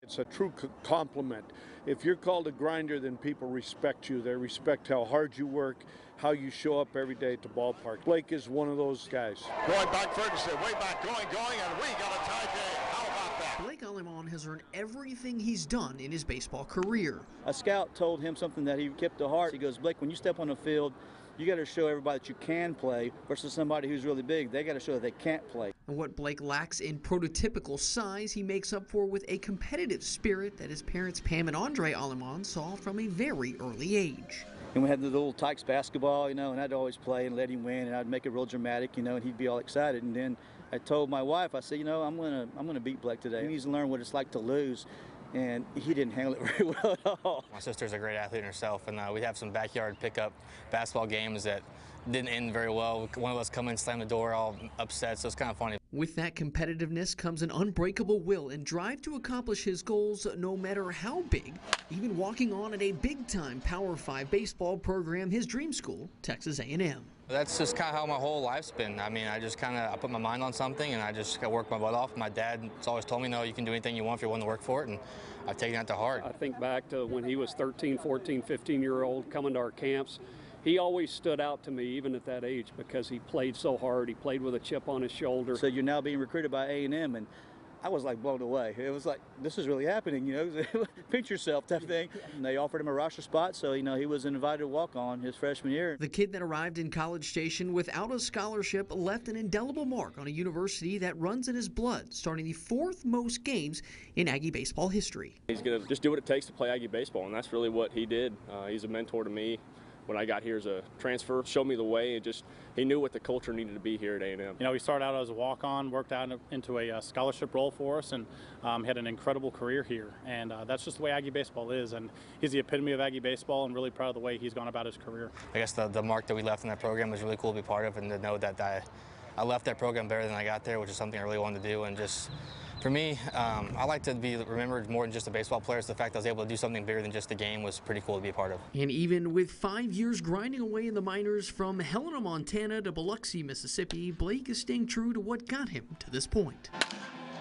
It's a true compliment. If you're called a grinder, then people respect you. They respect how hard you work, how you show up every day at the ballpark. Blake is one of those guys. Going back, Ferguson, way back, going, and we got a tie game. How about that? Blake Alemon has earned everything he's done in his baseball career. A scout told him something that he kept to heart. He goes, Blake, when you step on the field, you got to show everybody that you can play versus somebody who's really big. They got to show that they can't play. And what Blake lacks in prototypical size, he makes up for with a competitive spirit that his parents Pam and Andre Alemon saw from a very early age. And we had the little Tykes basketball, and I'd always play and let him win, and I'd make it real dramatic, and he'd be all excited. And then I told my wife, I said, I'm gonna beat Blake today. He needs to learn what it's like to lose. And he didn't handle it very well at all. My sister's a great athlete herself, and we'd have some backyard pickup basketball games that didn't end very well. One of us come in, slam the door, all upset, so it's kind of funny. With that competitiveness comes an unbreakable will and drive to accomplish his goals no matter how big, even walking on at a big-time Power 5 baseball program, his dream school, Texas A&M. That's just kind of how my whole life's been. I mean, I put my mind on something, and I just work my butt off. My dad has always told me, no, you can do anything you want if you're willing to work for it, and I've taken that to heart. I think back to when he was 13, 14, 15-year-old coming to our camps. He always stood out to me, even at that age, because he played so hard. He played with a chip on his shoulder. So you're now being recruited by A&M, and I was like blown away. It was like, this is really happening, pinch yourself type thing. And they offered him a roster spot, so he was invited to walk on his freshman year. The kid that arrived in College Station without a scholarship left an indelible mark on a university that runs in his blood, starting the 4th most games in Aggie baseball history. He's going to just do what it takes to play Aggie baseball, and that's really what he did. He's a mentor to me. When I got here as a transfer, showed me the way, and he knew what the culture needed to be here at A&M. He started out as a walk-on, worked out into a scholarship role for us, and had an incredible career here. And that's just the way Aggie baseball is, and he's the epitome of Aggie baseball, and really proud of the way he's gone about his career. I guess the mark that we left in that program was really cool to be part of, and to know that I left that program better than I got there, which is something I really wanted to do. And just for me, I like to be remembered more than just a baseball player. So the fact I was able to do something bigger than just the game was pretty cool to be a part of. And even with 5 years grinding away in the minors from Helena, Montana to Biloxi, Mississippi, Blake is staying true to what got him to this point.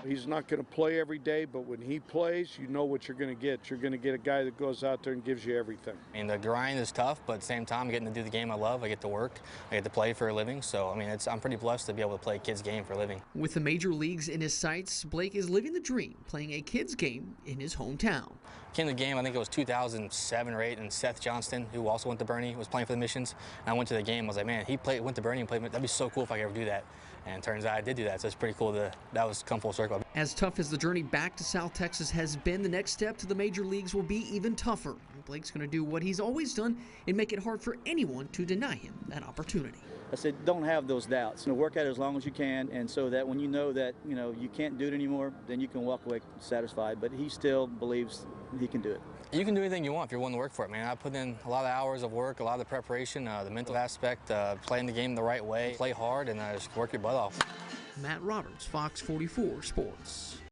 He's not going to play every day, but when he plays, you know what you're going to get. You're going to get a guy that goes out there and gives you everything. And the grind is tough, but at the same time, getting to do the game I love. I get to work. I get to play for a living. So, I'm pretty blessed to be able to play a kid's game for a living. With the major leagues in his sights, Blake is living the dream, playing a kid's game in his hometown. Came to the game, I think it was 2007 or 8, and Seth Johnston, who also went to Bernie, was playing for the Missions. And I went to the game. I was like, man, went to Bernie and played. That'd be so cool if I could ever do that. And it turns out I did do that, so it's pretty cool that was come full circle. As tough as the journey back to South Texas has been, the next step to the major leagues will be even tougher. Blake's going to do what he's always done and make it hard for anyone to deny him that opportunity. I said, don't have those doubts. Work at it as long as you can, and so that when you know that you can't do it anymore, then you can walk away satisfied. But he still believes he can do it. You can do anything you want if you're willing to work for it, man. I put in a lot of hours of work, a lot of the preparation, the mental aspect, playing the game the right way, play hard, and just work your butt off. Matt Roberts, Fox 44 Sports.